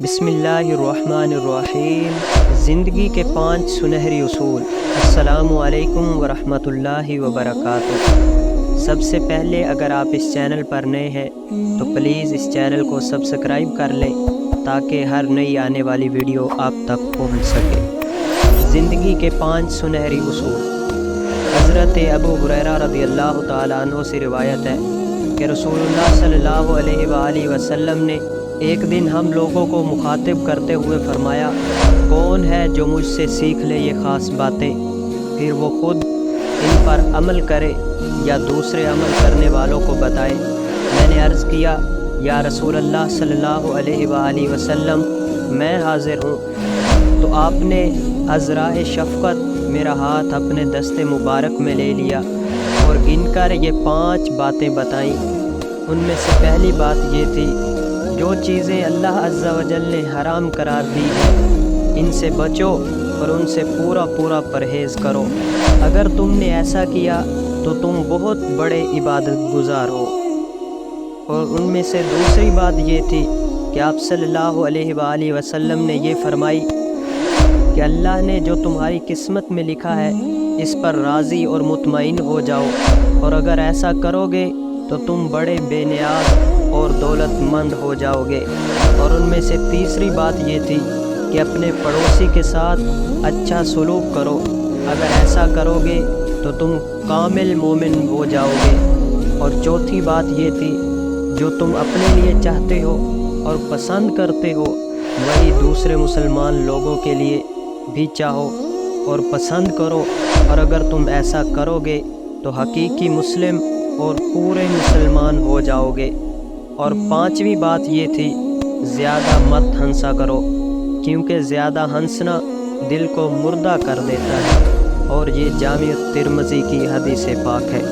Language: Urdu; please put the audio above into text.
بسم اللہ الرحمن الرحیم۔ زندگی کے 5 سنہری اصول۔ السلام علیکم ورحمۃ اللہ وبرکاتہ۔ سب سے پہلے اگر آپ اس چینل پر نئے ہیں تو پلیز اس چینل کو سبسکرائب کر لیں تاکہ ہر نئی آنے والی ویڈیو آپ تک پہنچ سکے۔ زندگی کے 5 سنہری اصول۔ حضرت ابو ہریرہ رضی اللہ تعالیٰ عنہ سے روایت ہے کہ رسول اللہ صلی اللہ علیہ وآلہ وسلم نے ایک دن ہم لوگوں کو مخاطب کرتے ہوئے فرمایا، کون ہے جو مجھ سے سیکھ لے یہ خاص باتیں، پھر وہ خود ان پر عمل کرے یا دوسرے عمل کرنے والوں کو بتائے۔ میں نے عرض کیا، یا رسول اللہ صلی اللہ علیہ وآلہ وسلم، میں حاضر ہوں۔ تو آپ نے عذراء شفقت میرا ہاتھ اپنے دست مبارک میں لے لیا اور گن کر یہ 5 باتیں بتائیں۔ ان میں سے پہلی بات یہ تھی، جو چیزیں اللہ عز و جل نے حرام قرار دی ہیں ان سے بچو اور ان سے پورا پرہیز کرو۔ اگر تم نے ایسا کیا تو تم بہت بڑے عبادت گزار ہو۔ اور ان میں سے دوسری بات یہ تھی کہ آپ صلی اللہ علیہ وآلہ وسلم نے یہ فرمائی کہ اللہ نے جو تمہاری قسمت میں لکھا ہے اس پر راضی اور مطمئن ہو جاؤ، اور اگر ایسا کرو گے تو تم بڑے بے نیاز اور دولت مند ہو جاؤ گے۔ اور ان میں سے تیسری بات یہ تھی کہ اپنے پڑوسی کے ساتھ اچھا سلوک کرو، اگر ایسا کرو گے تو تم کامل مومن ہو جاؤ گے۔ اور چوتھی بات یہ تھی، جو تم اپنے لیے چاہتے ہو اور پسند کرتے ہو وہی دوسرے مسلمان لوگوں کے لیے بھی چاہو اور پسند کرو، اور اگر تم ایسا کرو گے تو حقیقی مسلم اور پورے مسلمان ہو جاؤ گے۔ اور 5ویں بات یہ تھی، زیادہ مت ہنسا کرو، کیونکہ زیادہ ہنسنا دل کو مردہ کر دیتا ہے، اور یہ جامع ترمذی کی حدیث پاک ہے۔